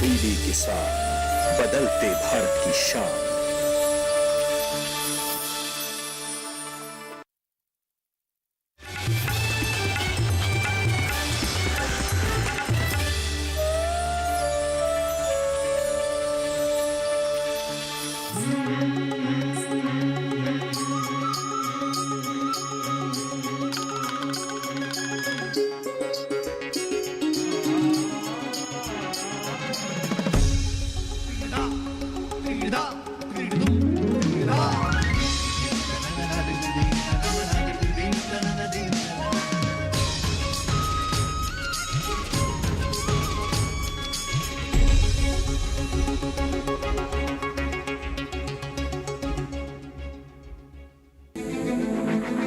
तब्दीली के साथ बदलते भारत की शान।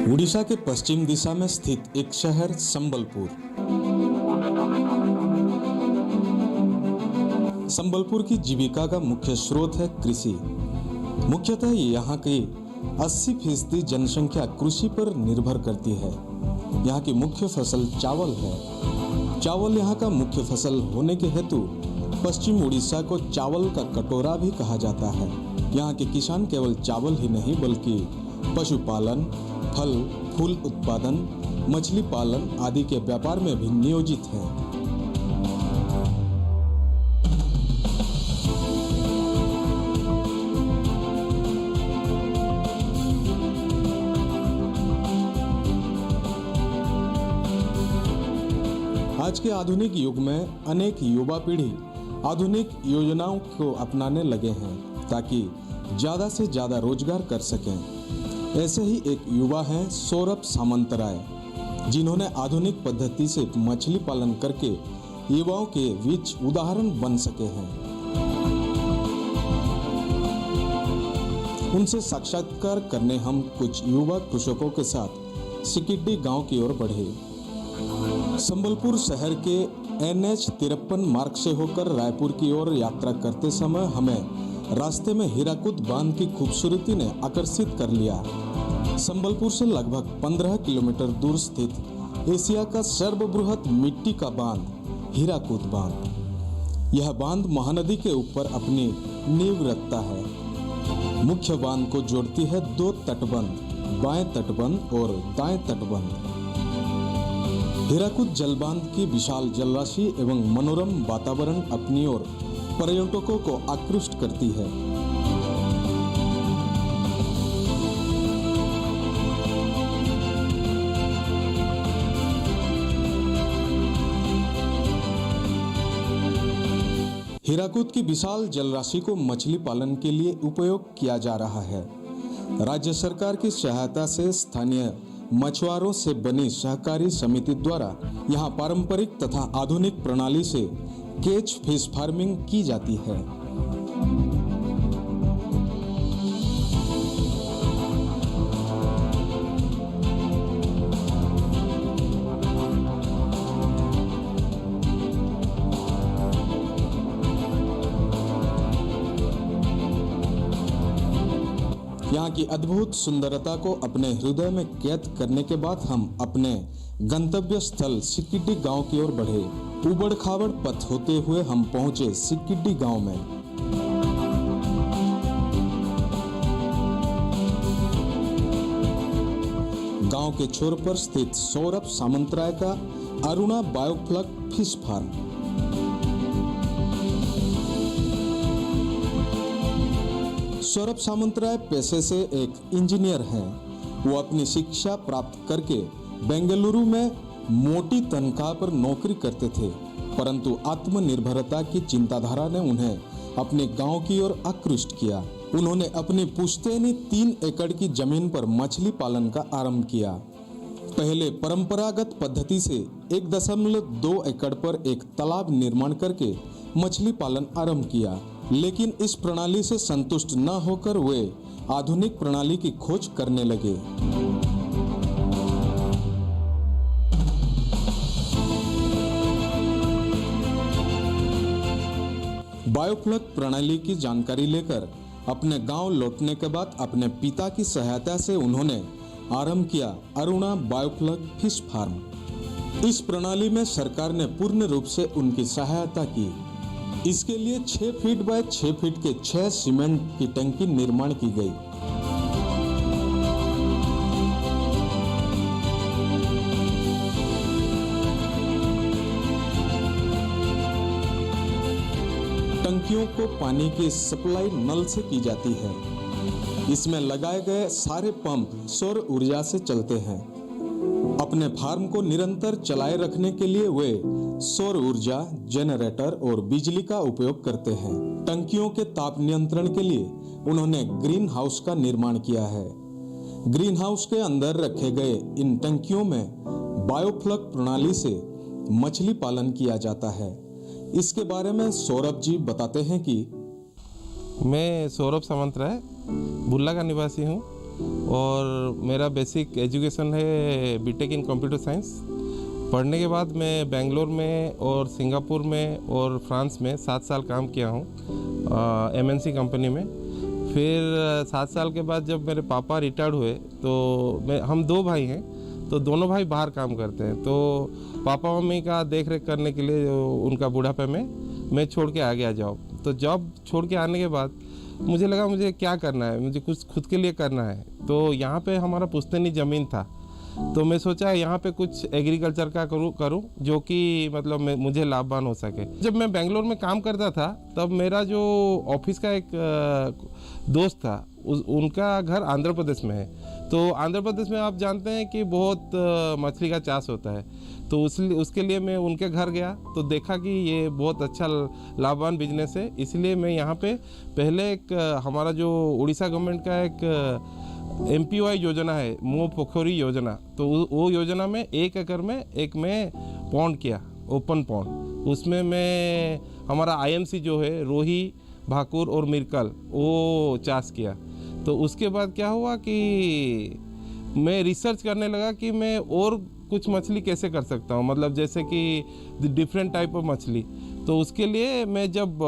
उड़ीसा के पश्चिम दिशा में स्थित एक शहर संबलपुर। संबलपुर की जीविका का मुख्य स्रोत है कृषि। मुख्यतः यहाँ की 80% जनसंख्या कृषि पर निर्भर करती है। यहाँ की मुख्य फसल चावल है। चावल यहाँ का मुख्य फसल होने के हेतु पश्चिम उड़ीसा को चावल का कटोरा भी कहा जाता है। यहाँ के किसान केवल चावल ही नहीं बल्कि पशुपालन, फल फूल उत्पादन, मछली पालन आदि के व्यापार में भी नियोजित हैं। आज के आधुनिक युग में अनेक युवा पीढ़ी आधुनिक योजनाओं को अपनाने लगे हैं ताकि ज्यादा से ज्यादा रोजगार कर सकें। ऐसे ही एक युवा हैं सौरभ सामंतराय, जिन्होंने आधुनिक पद्धति से मछली पालन करके युवाओं के बीच उदाहरण बन सके हैं। उनसे साक्षात्कार करने हम कुछ युवा कृषकों के साथ सिकिड्डी गांव की ओर बढ़े। संबलपुर शहर के NH 53 मार्ग से होकर रायपुर की ओर यात्रा करते समय हमें रास्ते में हीराकुद बांध की खूबसूरती ने आकर्षित कर लिया। संबलपुर से लगभग 15 किलोमीटर दूर स्थित एशिया का सर्वबृहत मिट्टी का बांध हीराकुद बांध। यह बांध महानदी के ऊपर अपनी नींव रखता है। मुख्य बांध को जोड़ती है 2 तटबंध, बाएं तटबंध और दाएं तटबंध। हीराकुद जलबांध की विशाल जलराशि एवं मनोरम वातावरण अपनी ओर पर्यटकों को आकृष्ट करती है। हीराकुद की विशाल जलराशि को मछली पालन के लिए उपयोग किया जा रहा है। राज्य सरकार की सहायता से स्थानीय मछुआरों से बनी सहकारी समिति द्वारा यहाँ पारंपरिक तथा आधुनिक प्रणाली से कैच फिश फार्मिंग की जाती है। यहाँ की अद्भुत सुंदरता को अपने हृदय में कैद करने के बाद हम अपने गंतव्य स्थल सिकिड्डी गांव की ओर बढ़े। उबड़ खाबड़ पथ होते हुए हम पहुंचे सिकिड्डी गांव में। गांव के छोर पर स्थित सौरभ सामंतराय का Aruna biofloc fish farm. Saurabh Samantaray पेशे से एक इंजीनियर हैं। वो अपनी शिक्षा प्राप्त करके बेंगलुरु में मोटी तनख्वाह पर नौकरी करते थे, परंतु आत्मनिर्भरता की चिंताधारा ने उन्हें अपने गांव की ओर आकृष्ट किया। उन्होंने अपनी पुश्तैनी 3 एकड़ की जमीन पर मछली पालन का आरंभ किया। पहले परंपरागत पद्धति से 1.2 एकड़ पर एक तालाब निर्माण करके मछली पालन आरंभ किया, लेकिन इस प्रणाली से संतुष्ट न होकर वे आधुनिक प्रणाली की खोज करने लगे। बायोफ्लक प्रणाली की जानकारी लेकर अपने गांव लौटने के बाद अपने पिता की सहायता से उन्होंने आरंभ किया अरुणा बायोफ्लक फिश फार्म। इस प्रणाली में सरकार ने पूर्ण रूप से उनकी सहायता की। इसके लिए 6 फीट बाय 6 फीट के 6 सीमेंट की टंकी निर्माण की गई। टंकियों को पानी की सप्लाई नल से की जाती है। इसमें लगाए गए सारे पंप सौर ऊर्जा से चलते हैं। अपने फार्म को निरंतर चलाए रखने के लिए वे सौर ऊर्जा, जनरेटर और बिजली का उपयोग करते हैं। टंकियों के ताप नियंत्रण के लिए उन्होंने ग्रीन हाउस का निर्माण किया है। ग्रीन हाउस के अंदर रखे गए इन टंकियों में बायोफ्लक प्रणाली से मछली पालन किया जाता है। इसके बारे में सौरभ जी बताते हैं कि मैं सौरभ सामंतराय बुल्ला का निवासी हूँ और मेरा बेसिक एजुकेशन है बीटेक इन कंप्यूटर साइंस। पढ़ने के बाद मैं बेंगलोर में और सिंगापुर में और फ्रांस में 7 साल काम किया हूँ एमएनसी कंपनी में। फिर 7 साल के बाद जब मेरे पापा रिटायर्ड हुए तो हम 2 भाई हैं, तो दोनों भाई बाहर काम करते हैं। तो पापा मम्मी का देख रेख करने के लिए उनका बुढ़ापे में मैं छोड़ के आ गया जॉब। तो जॉब छोड़ के आने के बाद मुझे लगा मुझे क्या करना है, मुझे कुछ खुद के लिए करना है। तो यहाँ पे हमारा पुश्तैनी ज़मीन था, तो मैं सोचा यहाँ पे कुछ एग्रीकल्चर का करूँ जो कि मतलब मुझे लाभवान हो सके। जब मैं बेंगलोर में काम करता था तब मेरा जो ऑफिस का एक दोस्त था उनका घर आंध्र प्रदेश में है। तो आंध्र प्रदेश में आप जानते हैं कि बहुत मछली का चाष होता है। तो उसके लिए मैं उनके घर गया तो देखा कि ये बहुत अच्छा लाभवान बिजनेस है। इसलिए मैं यहाँ पे पहले एक हमारा जो उड़ीसा गवर्नमेंट का एक MPOI योजना है, मुँह पोखरी योजना, तो वो योजना में 1 एकड़ में एक मैं पॉन्ड किया, ओपन पॉन्ड। उसमें मैं हमारा IMC जो है रोही, भाकुर और मिर्कल वो चाष किया। तो उसके बाद क्या हुआ कि मैं रिसर्च करने लगा कि मैं और कुछ मछली कैसे कर सकता हूँ, मतलब जैसे कि डिफरेंट टाइप ऑफ मछली। तो उसके लिए मैं जब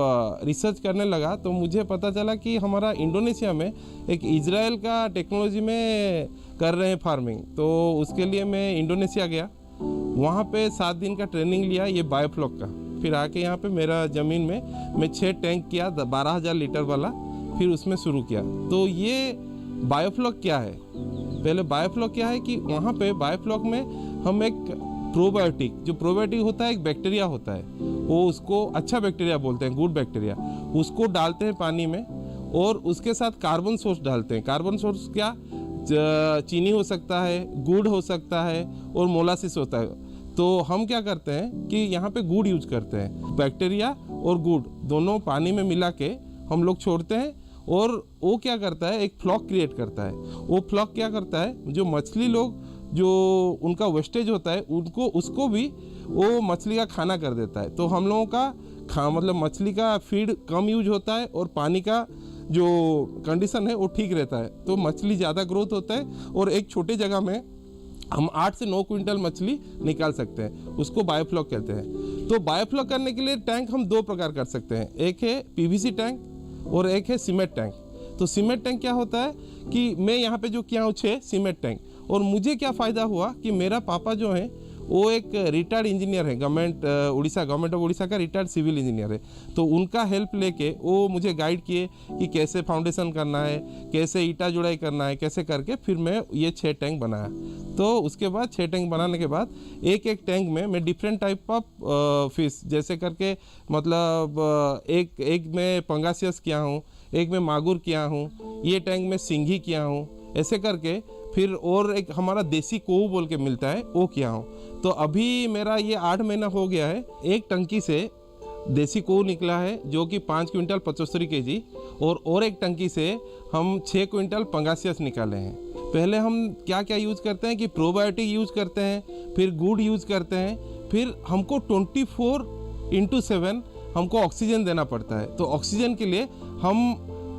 रिसर्च करने लगा तो मुझे पता चला कि हमारा इंडोनेशिया में एक इजराइल का टेक्नोलॉजी में कर रहे हैं फार्मिंग। तो उसके लिए मैं इंडोनेशिया गया, वहाँ पे 7 दिन का ट्रेनिंग लिया ये बायोफ्लॉक का। फिर आके यहाँ पे मेरा ज़मीन में मैं 6 टैंक किया 12,000 लीटर वाला, फिर उसमें शुरू किया। तो ये बायोफ्लॉक क्या है, पहले बायोफ्लॉक क्या है कि वहाँ पे बायोफ्लॉक में हम एक प्रोबायोटिक, जो प्रोबायोटिक होता है एक बैक्टीरिया होता है, वो उसको अच्छा बैक्टीरिया बोलते हैं, गुड बैक्टीरिया, उसको डालते हैं पानी में और उसके साथ कार्बन सोर्स डालते हैं। कार्बन सोर्स क्या, चीनी हो सकता है, गुड़ हो सकता है और मोलासिस होता है। तो हम क्या करते हैं कि यहाँ पे गुड़ यूज करते हैं, बैक्टीरिया और गुड़ दोनों पानी में मिला के हम लोग छोड़ते हैं और वो क्या करता है एक फ्लॉक क्रिएट करता है। वो फ्लॉक क्या करता है, जो मछली लोग जो उनका वेस्टेज होता है उनको उसको भी वो मछली का खाना कर देता है। तो हम लोगों का मतलब मछली का फीड कम यूज होता है और पानी का जो कंडीशन है वो ठीक रहता है। तो मछली ज़्यादा ग्रोथ होता है और एक छोटे जगह में हम 8 से 9 क्विंटल मछली निकाल सकते हैं, उसको बायोफ्लॉक कहते हैं। तो बायोफ्लॉक करने के लिए टैंक हम 2 प्रकार कर सकते हैं, एक है PVC टैंक और एक है सीमेंट टैंक। तो सीमेंट टैंक क्या होता है कि मैं यहाँ पे जो किया हूँ 6 सीमेंट टैंक, और मुझे क्या फ़ायदा हुआ कि मेरा पापा जो है वो एक रिटायर्ड इंजीनियर है, गवर्नमेंट ऑफ उड़ीसा का रिटायर्ड सिविल इंजीनियर है। तो उनका हेल्प लेके वो मुझे गाइड किए कि कैसे फाउंडेशन करना है, कैसे ईटा जुड़ाई करना है, कैसे करके फिर मैं ये 6 टैंक बनाया। तो उसके बाद 6 टैंक बनाने के बाद एक टैंक में मैं डिफरेंट टाइप ऑफ फिश जैसे करके मतलब एक में पंगासियस किया हूँ, एक में मागुर किया हूँ, ये टैंक में सिंघी किया हूँ, ऐसे करके फिर और एक हमारा देसी कोऊ बोल के मिलता है वो किया हूँ। तो अभी मेरा ये 8 महीना हो गया है। एक टंकी से देसी कोऊ निकला है जो कि 5 क्विंटल 75 kg, और एक टंकी से हम 6 क्विंटल पंगासियस निकाले हैं। पहले हम क्या क्या यूज़ करते हैं कि प्रोबायोटिक यूज़ करते हैं, फिर गुड़ यूज़ करते हैं, फिर हमको 24/7 हमको ऑक्सीजन देना पड़ता है। तो ऑक्सीजन के लिए हम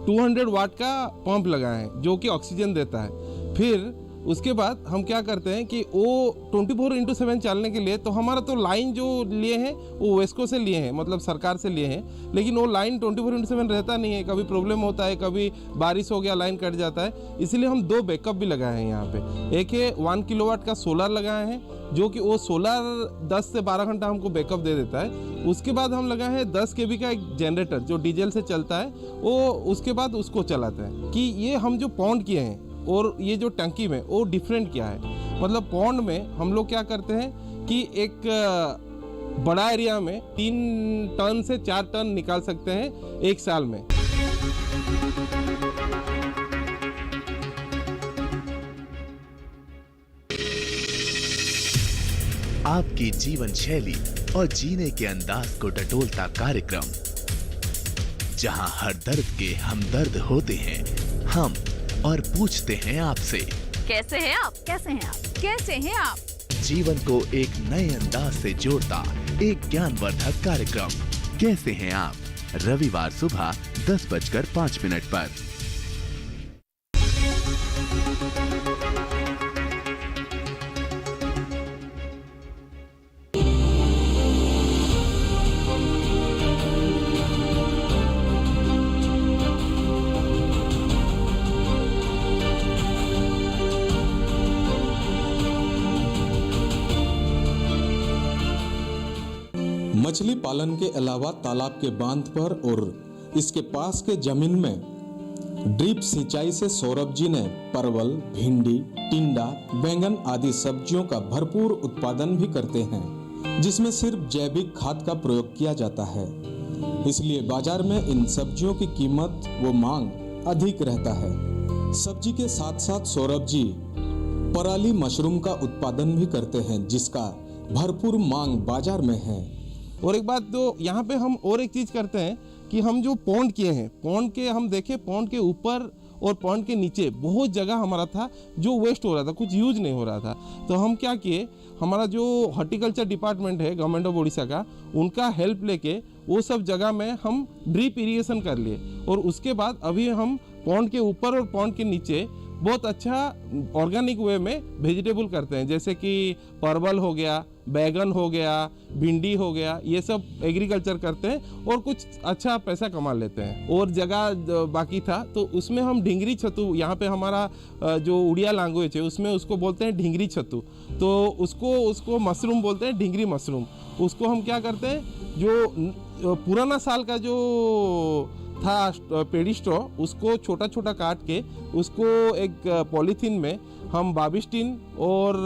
200 वाट का पंप लगाए हैं जो कि ऑक्सीजन देता है। फिर उसके बाद हम क्या करते हैं कि वो 24/7 चलने के लिए, तो हमारा तो लाइन जो लिए हैं वो वेस्को से लिए हैं, मतलब सरकार से लिए हैं, लेकिन वो लाइन 24/7 रहता नहीं है, कभी प्रॉब्लम होता है, कभी बारिश हो गया लाइन कट जाता है, इसलिए हम 2 बैकअप भी लगाए हैं यहाँ पे। एक है 1 किलोवाट का सोलर लगाए हैं, जो कि वो सोलर 10 से 12 घंटा हमको बैकअप दे देता है। उसके बाद हम लगाए हैं 10 kV का एक जनरेटर जो डीजल से चलता है, वो उसके बाद उसको चलाते हैं। कि ये हम जो पॉन्ड किए हैं और ये जो टंकी में वो डिफरेंट क्या है, मतलब पॉन्ड में हम लोग क्या करते हैं कि एक बड़ा एरिया में 3 टन से 4 टन निकाल सकते हैं एक साल में। आपकी जीवन शैली और जीने के अंदाज को टटोलता कार्यक्रम, जहां हर दर्द के हमदर्द होते हैं हम और पूछते हैं आपसे, कैसे हैं आप? कैसे हैं आप? कैसे हैं आप? जीवन को एक नए अंदाज से जोड़ता एक ज्ञानवर्धक कार्यक्रम, कैसे हैं आप? रविवार सुबह 10:05 पर। मछली पालन के अलावा तालाब के बांध पर और इसके पास के जमीन में ड्रिप सिंचाई से सौरभ जी ने परवल, भिंडी, टिंडा, बैंगन आदि सब्जियों का भरपूर उत्पादन भी करते हैं, जिसमें सिर्फ जैविक खाद का प्रयोग किया जाता है। इसलिए बाजार में इन सब्जियों की कीमत व मांग अधिक रहता है। सब्जी के साथ साथ सौरभ जी पराली मशरूम का उत्पादन भी करते हैं, जिसका भरपूर मांग बाजार में है। और एक बात तो यहाँ पे हम और एक चीज़ करते हैं कि हम जो पॉन्ड किए हैं, पॉन्ड के हम देखें, पॉन्ड के ऊपर और पॉन्ड के नीचे बहुत जगह हमारा था जो वेस्ट हो रहा था, कुछ यूज नहीं हो रहा था। तो हम क्या किए, हमारा जो हॉर्टिकल्चर डिपार्टमेंट है गवर्नमेंट ऑफ उड़ीसा का, उनका हेल्प लेके वो सब जगह में हम ड्रिप इरिगेशन कर लिए। और उसके बाद अभी हम पॉन्ड के ऊपर और पॉन्ड के नीचे बहुत अच्छा ऑर्गेनिक वे में वेजिटेबल करते हैं, जैसे कि परवल हो गया, बैगन हो गया, भिंडी हो गया, ये सब एग्रीकल्चर करते हैं और कुछ अच्छा पैसा कमा लेते हैं। और जगह बाकी था तो उसमें हम ढिंगरी छत्तू, यहाँ पे हमारा जो उड़िया लैंग्वेज है उसमें उसको बोलते हैं ढिंगरी छत्तू, तो उसको मशरूम बोलते हैं, ढिंगरी मशरूम। उसको हम क्या करते हैं, जो पुराना साल का जो था पेडी स्ट्रॉ, उसको छोटा छोटा काट के उसको एक पॉलीथीन में हम बाबिस्टिन और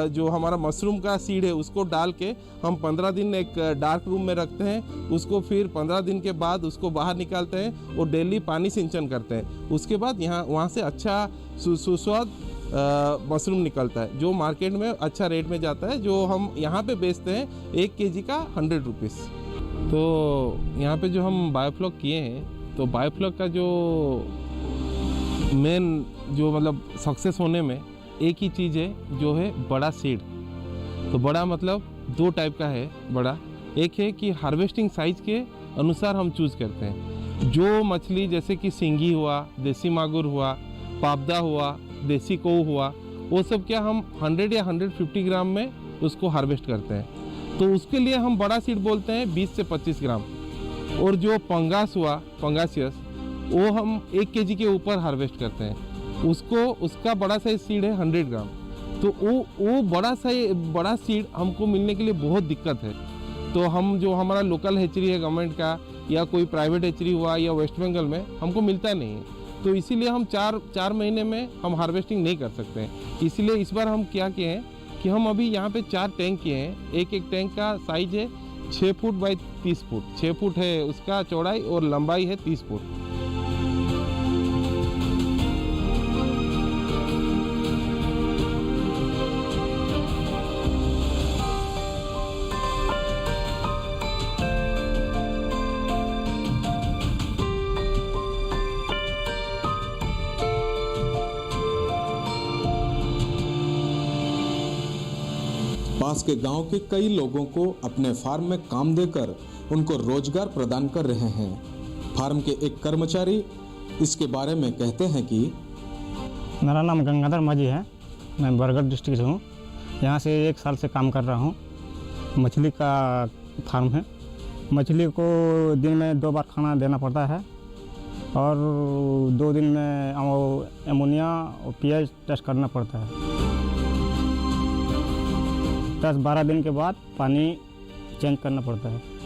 जो हमारा मशरूम का सीड है उसको डाल के हम 15 दिन एक डार्क रूम में रखते हैं। उसको फिर 15 दिन के बाद उसको बाहर निकालते हैं और डेली पानी सिंचन करते हैं। उसके बाद वहाँ से अच्छा सुस्वाद मशरूम निकलता है, जो मार्केट में अच्छा रेट में जाता है, जो हम यहाँ पे बेचते हैं 1 kg का 100 रुपीज़। तो यहाँ पे जो हम बायोफ्लॉक किए हैं, तो बायोफ्लॉक का जो मेन जो मतलब सक्सेस होने में एक ही चीज़ है, जो है बड़ा सीड। तो बड़ा मतलब 2 टाइप का है बड़ा। एक है कि हार्वेस्टिंग साइज के अनुसार हम चूज़ करते हैं। जो मछली जैसे कि सिंगी हुआ, देसी मागुर हुआ, पापदा हुआ, देसी कौ हुआ, वो सब क्या हम 100 या 150 ग्राम में उसको हार्वेस्ट करते हैं। तो उसके लिए हम बड़ा सीड बोलते हैं 20 से 25 ग्राम। और जो पंगास हुआ, पंगासियस, वो हम 1 kg के ऊपर हार्वेस्ट करते हैं। उसका बड़ा साइज सीड है 100 ग्राम। तो वो बड़ा सीड हमको मिलने के लिए बहुत दिक्कत है। तो हम जो हमारा लोकल हैचरी है गवर्नमेंट का, या कोई प्राइवेट हैचरी हुआ या वेस्ट बंगाल में, हमको मिलता नहीं है। तो इसीलिए हम 4 महीने में हम हार्वेस्टिंग नहीं कर सकते हैं। इसीलिए इस बार हम क्या किए हैं कि हम अभी यहाँ पे 4 टैंक किए हैं। एक टैंक का साइज है 6 फुट बाई 30 फुट, 6 फुट है उसका चौड़ाई और लंबाई है 30 फुट। पास के गांव के कई लोगों को अपने फार्म में काम देकर उनको रोजगार प्रदान कर रहे हैं। फार्म के एक कर्मचारी इसके बारे में कहते हैं कि मेरा नाम गंगाधर माझी है। मैं बरगढ़ डिस्ट्रिक्ट से हूँ। यहाँ से 1 साल से काम कर रहा हूँ। मछली का फार्म है। मछली को दिन में 2 बार खाना देना पड़ता है और 2 दिन में एमोनिया और पीएच टेस्ट करना पड़ता है। 10-12 दिन के बाद पानी चेंज करना पड़ता है।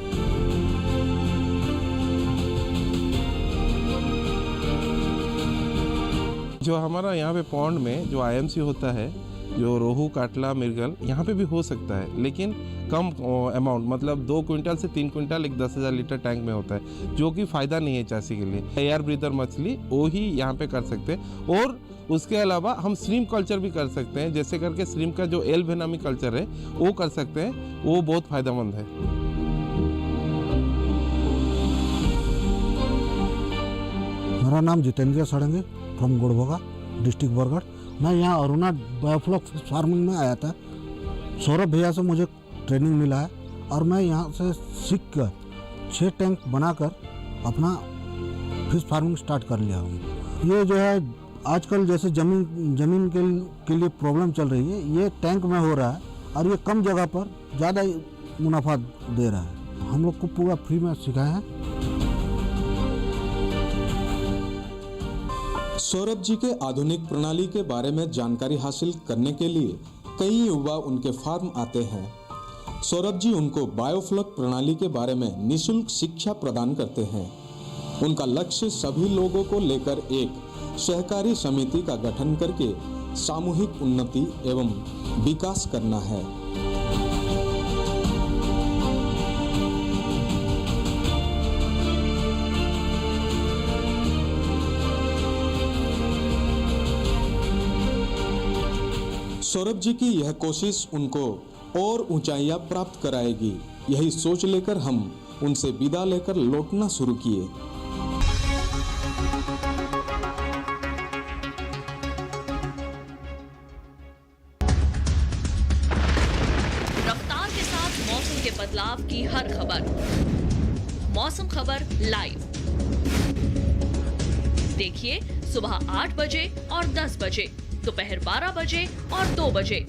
जो हमारा यहाँ पे पॉन्ड में जो आईएमसी होता है, जो रोहू, काटला, मिर्गल, यहाँ पे भी हो सकता है, लेकिन कम अमाउंट, मतलब 2 क्विंटल से 3 क्विंटल एक 10,000 लीटर टैंक में होता है, जो कि फ़ायदा नहीं है चासी के लिए। एयर ब्रीदर मछली वो ही यहाँ पे कर सकते हैं। और उसके अलावा हम श्रिम्प कल्चर भी कर सकते हैं, जैसे करके श्रिम्प का जो एल वेनामी कल्चर है वो कर सकते हैं, वो बहुत फ़ायदेमंद है। मेरा नाम जितेंद्र सड़ंगे फ्रॉम गुड़बोगा, डिस्ट्रिक्ट बरगढ़। मैं यहाँ अरुणा बायोफ्लॉक फार्मिंग में आया था। सौरभ भैया से मुझे ट्रेनिंग मिला है और मैं यहाँ से सीख कर 6 टैंक बनाकर अपना फिश फार्मिंग स्टार्ट कर लिया हूँ। ये जो है आजकल जैसे ज़मीन के लिए प्रॉब्लम चल रही है, ये टैंक में हो रहा है और ये कम जगह पर ज़्यादा मुनाफा दे रहा है। हम लोग को पूरा फ्री में सिखाया है। सौरभ जी के आधुनिक प्रणाली के बारे में जानकारी हासिल करने के लिए कई युवा उनके फार्म आते हैं। सौरभ जी उनको बायोफ्लॉक प्रणाली के बारे में निःशुल्क शिक्षा प्रदान करते हैं। उनका लक्ष्य सभी लोगों को लेकर एक सहकारी समिति का गठन करके सामूहिक उन्नति एवं विकास करना है। सौरभ जी की यह कोशिश उनको और ऊंचाइयां प्राप्त कराएगी। यही सोच लेकर हम उनसे विदा लेकर लौटना शुरू किए। रफ्तार के साथ मौसम के बदलाव की हर खबर, मौसम खबर लाइव देखिए सुबह 8 बजे और 10 बजे, दोपहर 12 बजे और 2 बजे।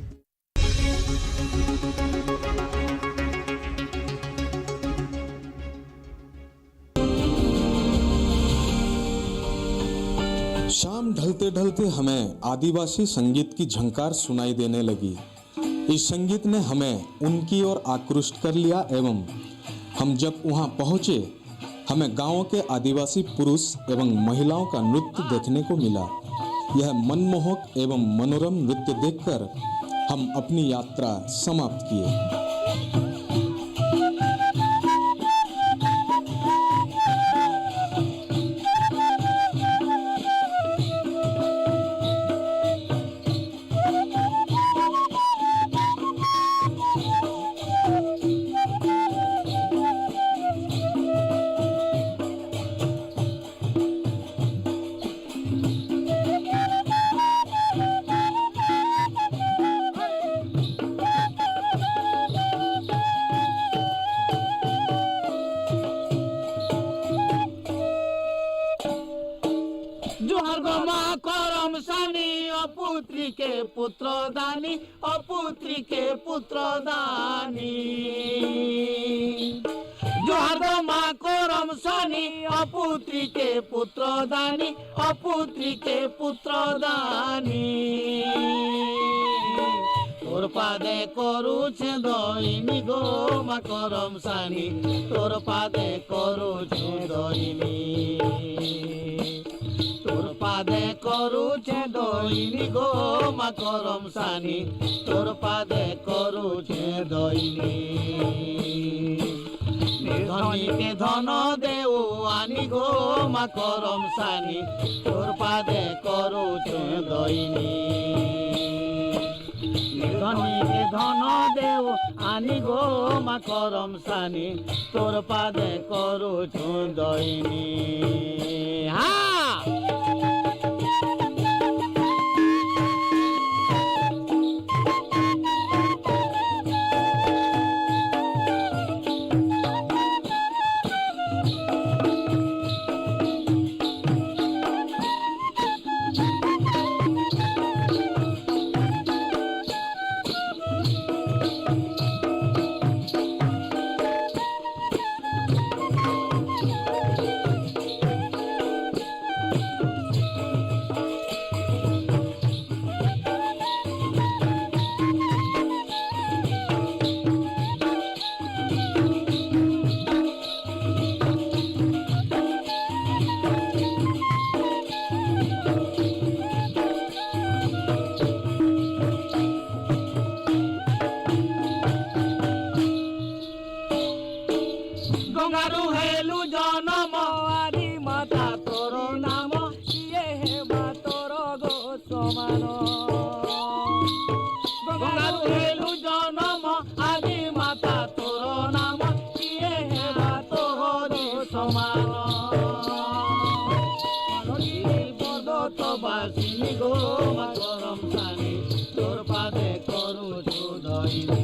शाम ढलते ढलते हमें आदिवासी संगीत की झंकार सुनाई देने लगी। इस संगीत ने हमें उनकी ओर आकृष्ट कर लिया एवं हम जब वहां पहुंचे, हमें गांव के आदिवासी पुरुष एवं महिलाओं का नृत्य देखने को मिला। यह मनमोहक एवं मनोरम नृत्य देखकर हम अपनी यात्रा समाप्त किए। पुत्री के पुत्र दानी, अपुत्री के पुत्र दानी, जोहार दो माँ को रमसानी, अपुत्री के पुत्र दानी, अपुत्री के पुत्र दानी। तोर पादे करूछे दईनी गो माँ को रमसानी, तोर पादे करूछे दईनी, तोर पादे करूछे दईनी गो माँ करम सानी, तोर पादे करूछे दईनी। धनी के धन देऊ आनी गो माँ करम सानी, तोर पादे करूछे दईनी। धनी के धन देऊ आनी गो माँ करम सानी, तोर पादे करूछे दईनी। हाँ गंगारू हेलु जन्म आदि माता तोर नाम किए हेबा तोर गो समान गंगारू हेलु जन्म आदि माता तोर नाम किए हेबा तोर गो समान पर्वत बासिनी गो करम सानी तोर पादे करू धइनी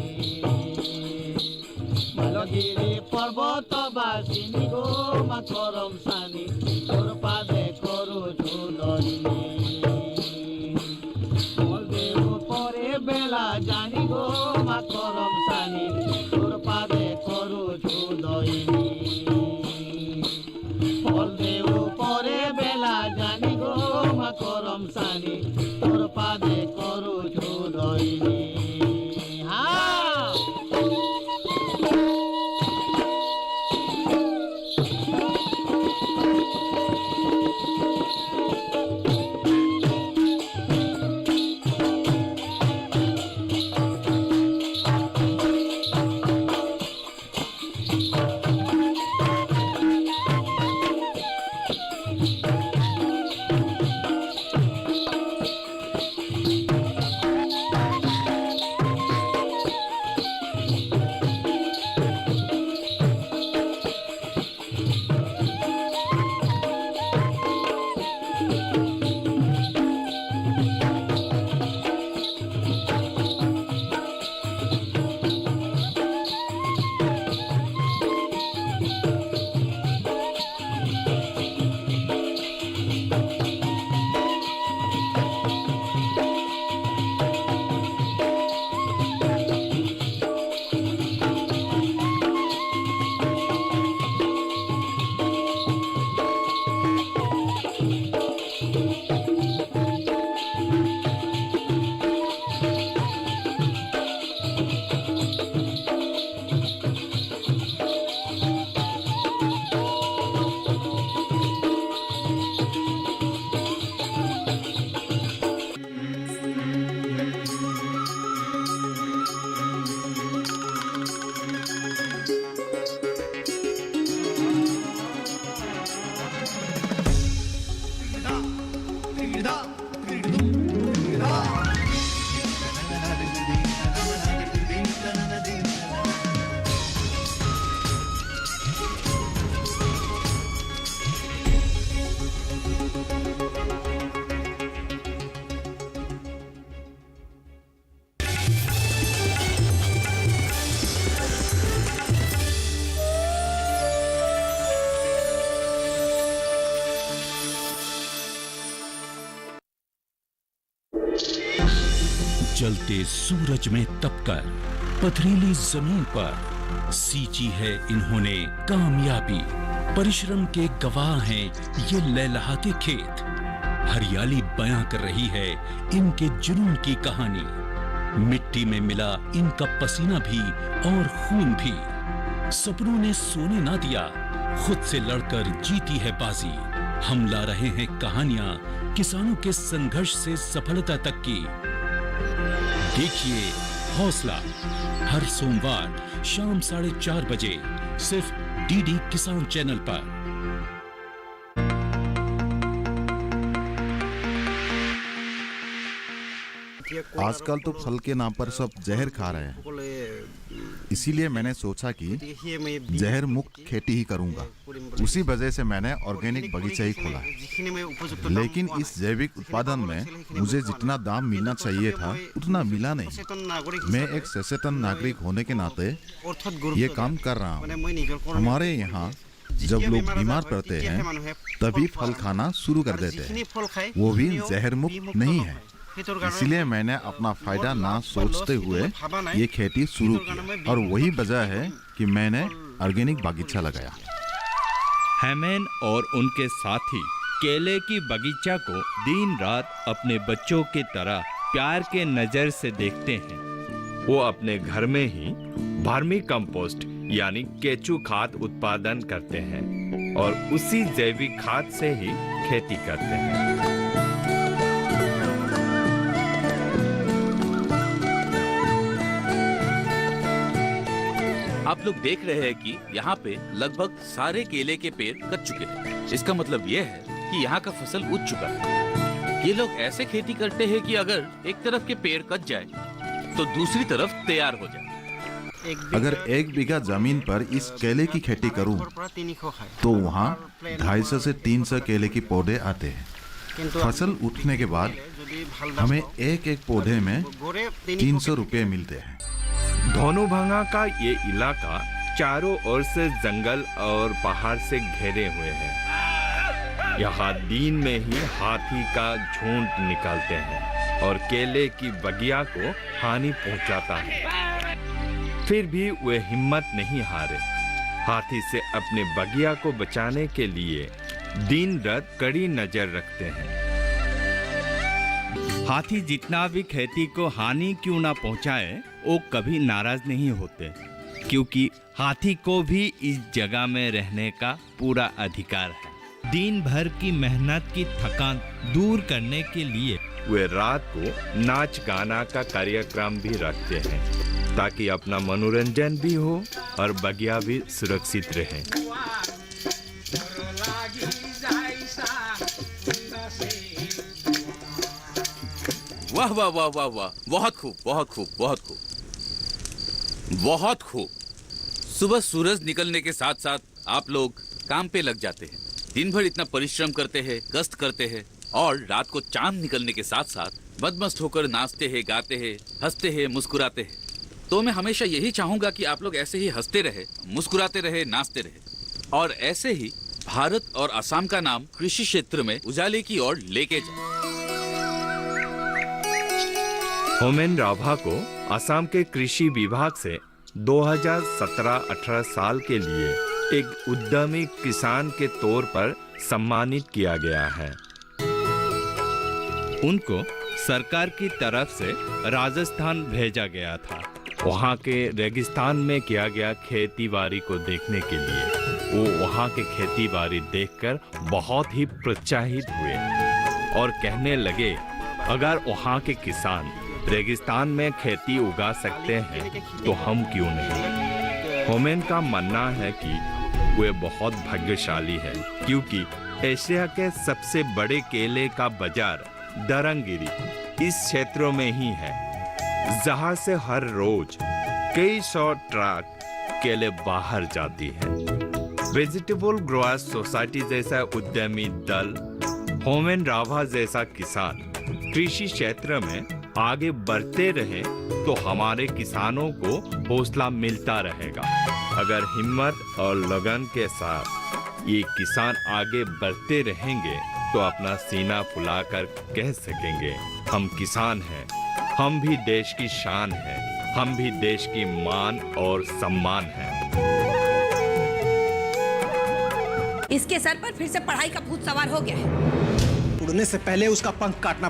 मालगिरी पर्वत बासिनी गो करम सानी तोर पादे करू धइनी बलदेव परे बेला जानी गो करम सानी तोर पादे करू धइनी बलदेव परे बेला जानी गो करम सानी तोर पादे करू धइनी जलते सूरज में तपकर पथरीली जमीन पर सींची है इन्होंने कामयाबी। परिश्रम के गवाह हैं ये लहलहाते खेत। हरियाली बयां कर रही है इनके जुनून की कहानी। मिट्टी में मिला इनका पसीना भी और खून भी। सपनों ने सोने ना दिया, खुद से लड़कर जीती है बाजी। हम ला रहे हैं कहानियां किसानों के संघर्ष से सफलता तक की। देखिए हौसला, हर सोमवार शाम 4:30 बजे सिर्फ डीडी किसान चैनल पर। आजकल तो फल के नाम पर सब जहर खा रहे हैं, इसीलिए मैंने सोचा कि जहर मुक्त खेती ही करूंगा। उसी वजह से मैंने ऑर्गेनिक बगीचा ही खोला है। लेकिन इस जैविक उत्पादन में मुझे जितना दाम मिलना चाहिए था उतना मिला नहीं। मैं एक सचेतन नागरिक होने के नाते ये काम कर रहा हूँ। हमारे यहाँ जब लोग बीमार पड़ते हैं तभी फल खाना शुरू कर देते हैं, वो भी जहर मुक्त नहीं है। इसलिए मैंने अपना फायदा ना सोचते हुए ये खेती शुरू की, और वही वजह है कि मैंने ऑर्गेनिक बागीचा लगाया। हेमैन और उनके साथी केले की बगीचा को दिन रात अपने बच्चों की तरह प्यार के नजर से देखते हैं। वो अपने घर में ही वर्मी कंपोस्ट यानी केचू खाद उत्पादन करते हैं और उसी जैविक खाद से ही खेती करते हैं। आप लोग देख रहे हैं कि यहाँ पे लगभग सारे केले के पेड़ कट चुके हैं। इसका मतलब ये है कि यहाँ का फसल उग चुका है। ये लोग ऐसे खेती करते हैं कि अगर एक तरफ के पेड़ कट जाए तो दूसरी तरफ तैयार हो जाए। अगर 1 बीघा जमीन पर इस केले की खेती करूं, तो वहाँ 250 से 300 केले के पौधे आते हैं। फसल उठने के बाद हमें एक एक पौधे में 300 रुपये मिलते हैं। धोनुभांगा का ये इलाका चारों ओर से जंगल और पहाड़ से घिरे हुए हैं। यहाँ दिन में ही हाथी का झुंड निकलते हैं और केले की बगिया को हानि पहुँचाता है। फिर भी वे हिम्मत नहीं हारे। हाथी से अपने बगिया को बचाने के लिए दिन रात कड़ी नजर रखते हैं। हाथी जितना भी खेती को हानि क्यों ना पहुंचाए, वो कभी नाराज नहीं होते, क्योंकि हाथी को भी इस जगह में रहने का पूरा अधिकार है। दिन भर की मेहनत की थकान दूर करने के लिए वे रात को नाच गाना का कार्यक्रम भी रखते हैं, ताकि अपना मनोरंजन भी हो और बगिया भी सुरक्षित रहे। वाह वाह वाह वाह वाह, बहुत खूब बहुत खूब बहुत खूब बहुत खूब। सुबह सूरज निकलने के साथ साथ आप लोग काम पे लग जाते हैं। दिन भर इतना परिश्रम करते हैं, कष्ट करते हैं, और रात को चांद निकलने के साथ साथ मदमस्त होकर नाचते हैं, गाते हैं, हंसते हैं, मुस्कुराते हैं। तो मैं हमेशा यही चाहूंगा कि आप लोग ऐसे ही हंसते रहे, मुस्कुराते रहे, नाचते रहे, और ऐसे ही भारत और असम का नाम कृषि क्षेत्र में उजाले की ओर लेके जाए। होमेन राभा को असम के कृषि विभाग से 2017-18 साल के लिए एक उद्यमी किसान के तौर पर सम्मानित किया गया है। उनको सरकार की तरफ से राजस्थान भेजा गया था। वहाँ के रेगिस्तान में किया गया खेती बाड़ी को देखने के लिए वो वहाँ के खेती बाड़ी देखकर बहुत ही प्रोत्साहित हुए और कहने लगे, अगर वहाँ के किसान रेगिस्तान में खेती उगा सकते हैं तो हम क्यों नहीं। होमेन का मानना है कि वे बहुत भाग्यशाली है, क्योंकि एशिया के सबसे बड़े केले का बाजार दरंगिरी इस क्षेत्र में ही है, जहां से हर रोज कई सौ ट्रक केले बाहर जाती है। वेजिटेबल ग्रोअर्स सोसाइटी जैसा उद्यमी दल, होमेन राभा जैसा किसान कृषि क्षेत्र में आगे बढ़ते रहे तो हमारे किसानों को हौसला मिलता रहेगा। अगर हिम्मत और लगन के साथ ये किसान आगे बढ़ते रहेंगे तो अपना सीना फुलाकर कह सकेंगे, हम किसान हैं, हम भी देश की शान हैं, हम भी देश की मान और सम्मान हैं। इसके सर पर फिर से पढ़ाई का भूत सवार हो गया है। उड़ने से पहले उसका पंख काटना